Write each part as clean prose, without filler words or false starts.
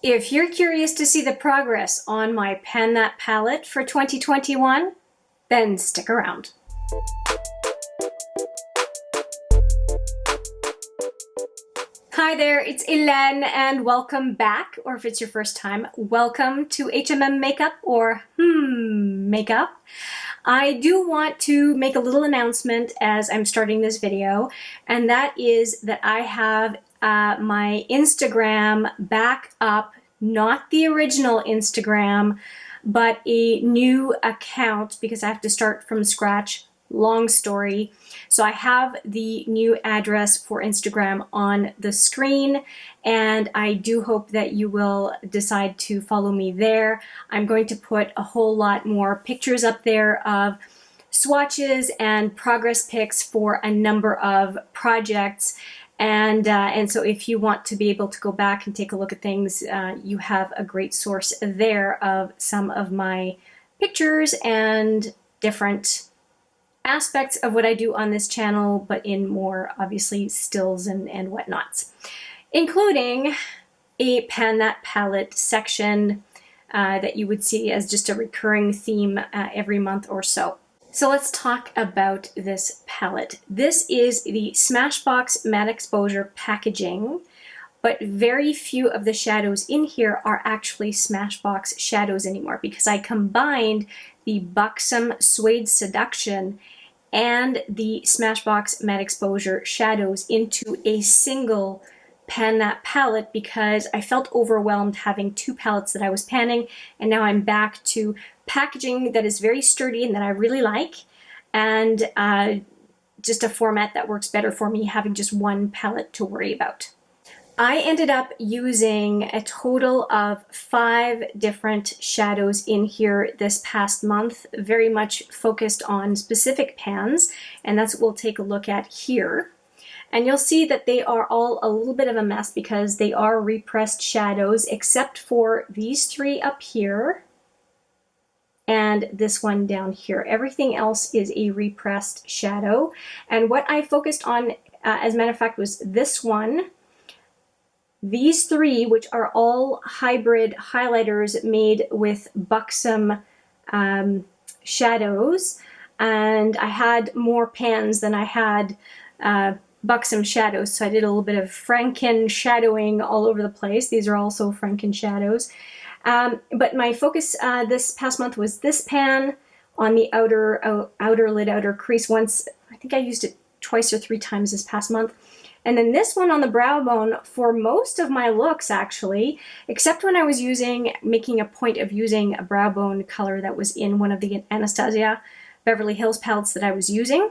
If you're curious to see the progress on my Pan That palette for 2021, then stick around. Hi there, it's Hélène and welcome back, or if it's your first time, welcome to HMM Makeup or Makeup. I do want to make a little announcement as I'm starting this video, and that is that I have my Instagram back up, not the original Instagram, but a new account because I have to start from scratch. Long story. So I have the new address for Instagram on the screen, and I do hope that you will decide to follow me there. I'm going to put a whole lot more pictures up there of swatches and progress pics for a number of projects. And so if you want to be able to go back and take a look at things, you have a great source there of some of my pictures and different aspects of what I do on this channel, but in more obviously stills and whatnots, including a Pan That palette section that you would see as just a recurring theme every month or so. So let's talk about this palette. This is the Smashbox Matte Exposure packaging, but very few of the shadows in here are actually Smashbox shadows anymore because I combined the Buxom Suede Seduction and the Smashbox Matte Exposure shadows into a single Pan That palette because I felt overwhelmed having two palettes that I was panning, and now I'm back to packaging that is very sturdy and that I really like, and just a format that works better for me having just one palette to worry about. I ended up using a total of 5 different shadows in here this past month, very much focused on specific pans, and that's what we'll take a look at here. And you'll see that they are all a little bit of a mess because they are repressed shadows, except for these 3 up here and this one down here. Everything else is a repressed shadow. And what I focused on, as a matter of fact, was this one, these 3, which are all hybrid highlighters made with Buxom shadows. And I had more pans than I had Buxom shadows, so I did a little bit of Franken shadowing all over the place. These are also Franken shadows. But my focus this past month was this pan on the outer lid, outer crease once. I think I used it twice or 3 times this past month. And then this one on the brow bone for most of my looks, actually, except when I was making a point of using a brow bone color that was in one of the Anastasia Beverly Hills palettes that I was using.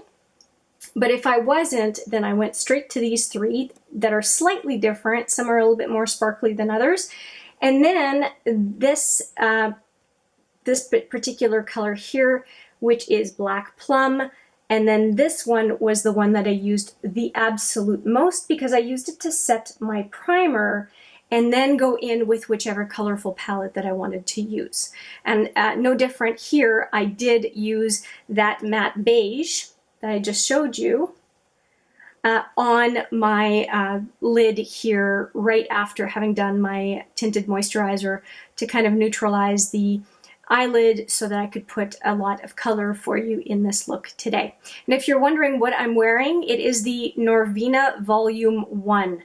But if I wasn't, then I went straight to these 3 that are slightly different. Some are a little bit more sparkly than others. And then this particular color here, which is Black Plum. And then this one was the one that I used the absolute most because I used it to set my primer and then go in with whichever colorful palette that I wanted to use. And no different here, I did use that matte beige that I just showed you on my lid here right after having done my tinted moisturizer to kind of neutralize the eyelid so that I could put a lot of color for you in this look today. And if you're wondering what I'm wearing, it is the Norvina Volume 1.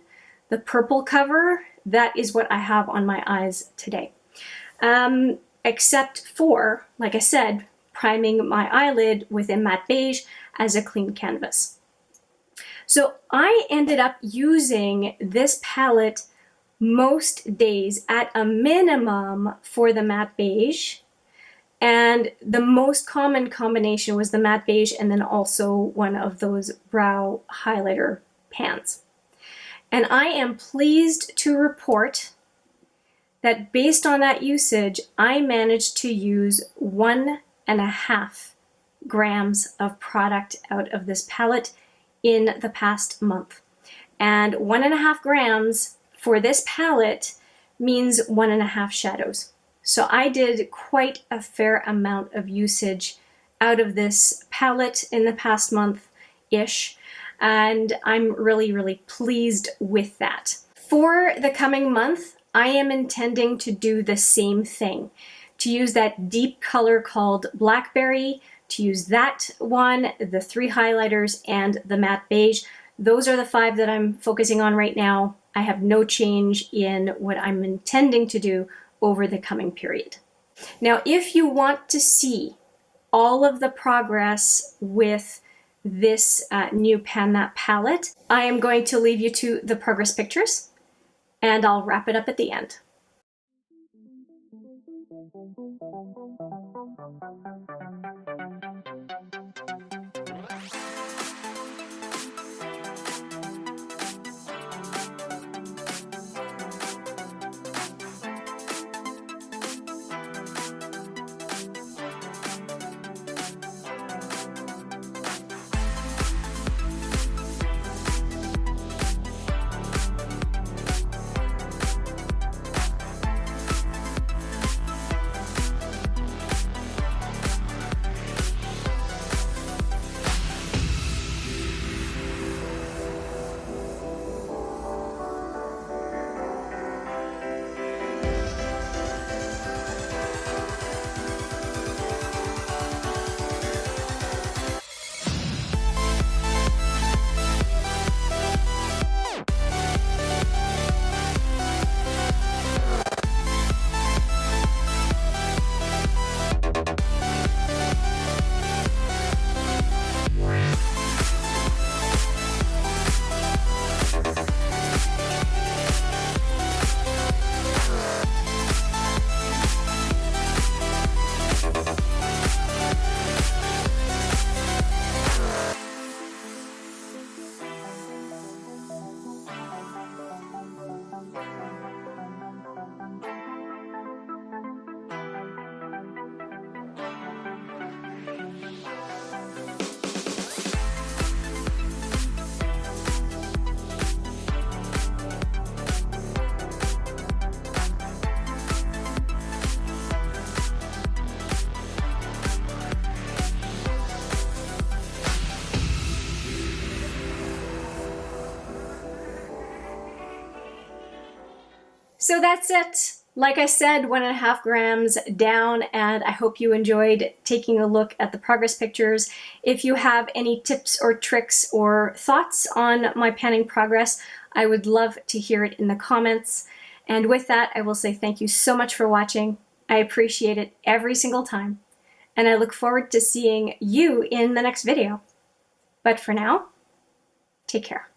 The purple cover, that is what I have on my eyes today. Except for, like I said, priming my eyelid with a matte beige as a clean canvas. So I ended up using this palette most days at a minimum for the matte beige. And the most common combination was the matte beige and then also one of those brow highlighter pans. And I am pleased to report that based on that usage, I managed to use 1.5 grams of product out of this palette in the past month. And 1.5 grams for this palette means 1.5 shadows. So I did quite a fair amount of usage out of this palette in the past month-ish, and I'm really, really pleased with that. For the coming month, I am intending to do the same thing, to use that deep color called Blackberry, to use that one, the 3 highlighters, and the matte beige. Those are the 5 that I'm focusing on right now. I have no change in what I'm intending to do over the coming period. Now, if you want to see all of the progress with this new Pan That palette, I am going to leave you to the progress pictures, and I'll wrap it up at the end. So that's it. Like I said, 1.5 grams down, and I hope you enjoyed taking a look at the progress pictures. If you have any tips or tricks or thoughts on my panning progress, I would love to hear it in the comments. And with that, I will say thank you so much for watching. I appreciate it every single time, and I look forward to seeing you in the next video. But for now, take care.